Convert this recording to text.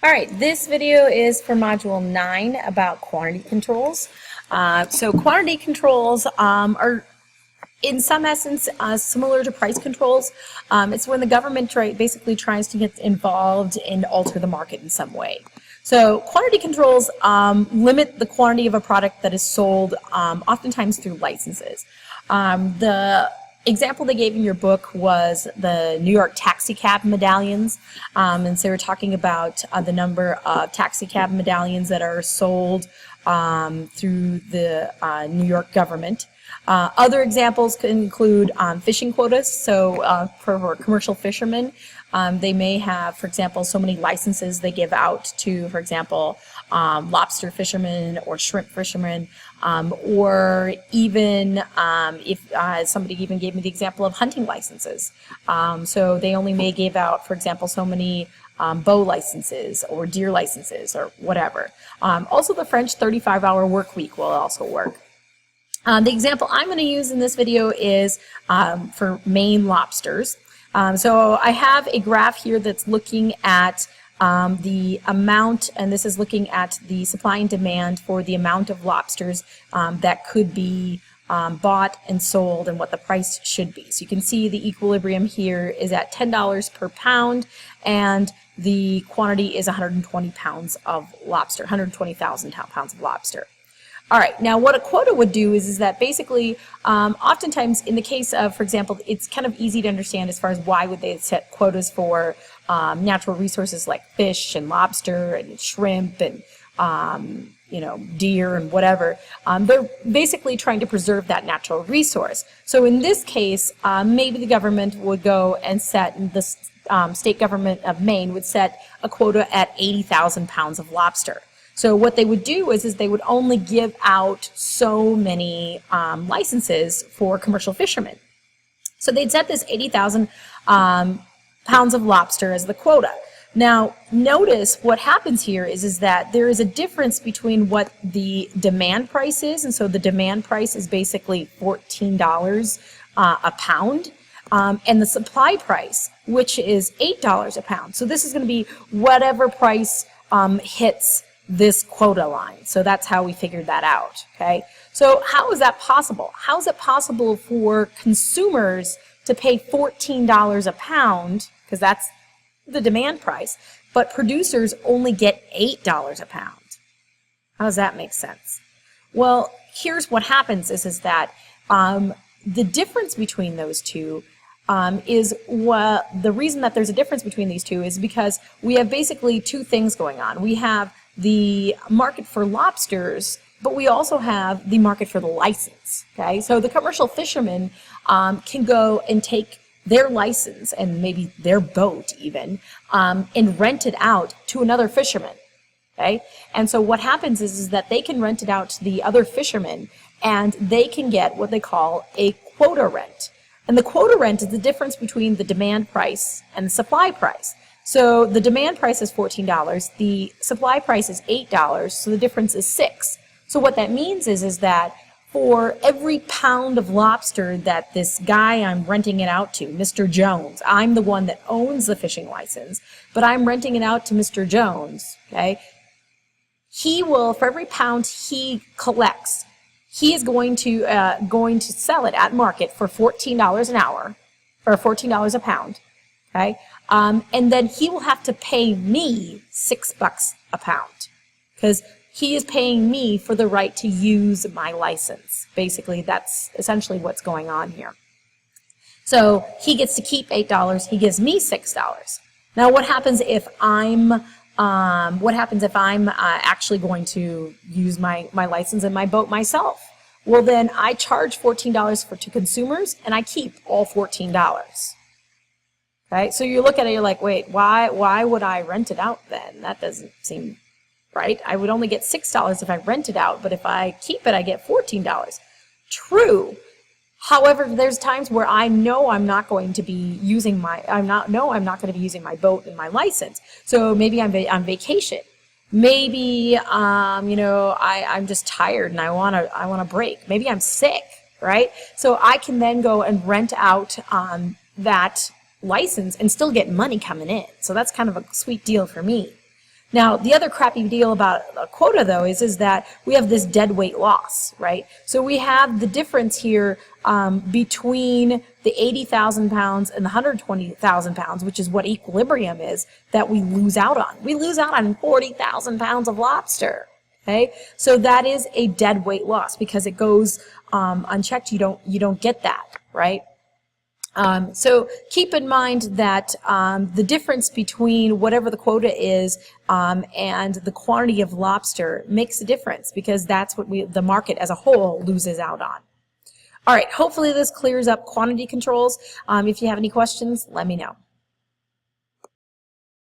All right, this video is for Module 9 about quantity controls. So quantity controls are in some essence similar to price controls. It's when the government basically tries to get involved and alter the market in some way. So quantity controls limit the quantity of a product that is sold oftentimes through licenses. The example they gave in your book was the New York taxi cab medallions, and so we're talking about the number of taxi cab medallions that are sold through the New York government. Other examples could include fishing quotas. So for commercial fishermen, they may have, for example, so many licenses they give out to, for example, lobster fishermen or shrimp fishermen, or even if somebody even gave me the example of hunting licenses. So they only may give out, for example, so many bow licenses or deer licenses or whatever. Also, the French 35-hour work week will also work. The example I'm going to use in this video is for Maine lobsters. So I have a graph here that's looking at the amount, and this is looking at the supply and demand for the amount of lobsters that could be bought and sold and what the price should be. So you can see the equilibrium here is at $10 per pound, and the quantity is 120 pounds of lobster, 120,000 pounds of lobster. All right, now what a quota would do is that basically, oftentimes in the case of, for example, it's kind of easy to understand as far as why would they set quotas for natural resources like fish and lobster and shrimp and, deer and whatever. They're basically trying to preserve that natural resource. So in this case, maybe the government would go and set, the state government of Maine would set a quota at 80,000 pounds of lobster. So what they would do is they would only give out so many licenses for commercial fishermen. So they'd set this 80,000 pounds of lobster as the quota. Now, notice what happens here is that there is a difference between what the demand price is, and so the demand price is basically $14 a pound, and the supply price, which is $8 a pound. So this is going to be whatever price hits this quota line. So that's how we figured that out, okay? So how is that possible? How is it possible for consumers to pay $14 a pound, because that's the demand price, but producers only get $8 a pound? How does that make sense? Well, here's what happens is that the difference between those two is the reason that there's a difference between these two is because we have basically two things going on. We have the market for lobsters, but we also have the market for the license, okay? So the commercial fishermen can go and take their license and maybe their boat even and rent it out to another fisherman, okay? And so what happens is that they can rent it out to the other fishermen, and they can get what they call a quota rent. And the quota rent is the difference between the demand price and the supply price. So the demand price is $14, the supply price is $8, so the difference is $6. So what that means is that for every pound of lobster that this guy I'm renting it out to, Mr. Jones, I'm the one that owns the fishing license, but I'm renting it out to Mr. Jones, okay? He will, for every pound he collects, he is going to sell it at market for $14 an hour, or $14 a pound, okay? And then he will have to pay me $6 a pound, because he is paying me for the right to use my license. Basically, that's essentially what's going on here. So he gets to keep $8. He gives me $6. Now, what happens if I'm actually going to use my license in my boat myself? Well, then I charge $14 to consumers, and I keep all $14. Okay, so you look at it, you're like, wait, why would I rent it out then? That doesn't seem right. I would only get $6 if I rent it out, but if I keep it, I get $14. True. However, there's times where I know I'm not going to be using I'm not going to be using my boat and my license. So maybe I'm on vacation. Maybe I'm just tired and I want a break. Maybe I'm sick, right? So I can then go and rent out that license and still get money coming in. So that's kind of a sweet deal for me. Now, the other crappy deal about a quota, though, is that we have this deadweight loss, right? So we have the difference here between the 80,000 pounds and the 120,000 pounds, which is what equilibrium is, that we lose out on. We lose out on 40,000 pounds of lobster, okay? So that is a deadweight loss because it goes unchecked. You don't get that, right? So keep in mind that the difference between whatever the quota is and the quantity of lobster makes a difference because that's what the market as a whole loses out on. All right, hopefully this clears up quantity controls. If you have any questions, let me know.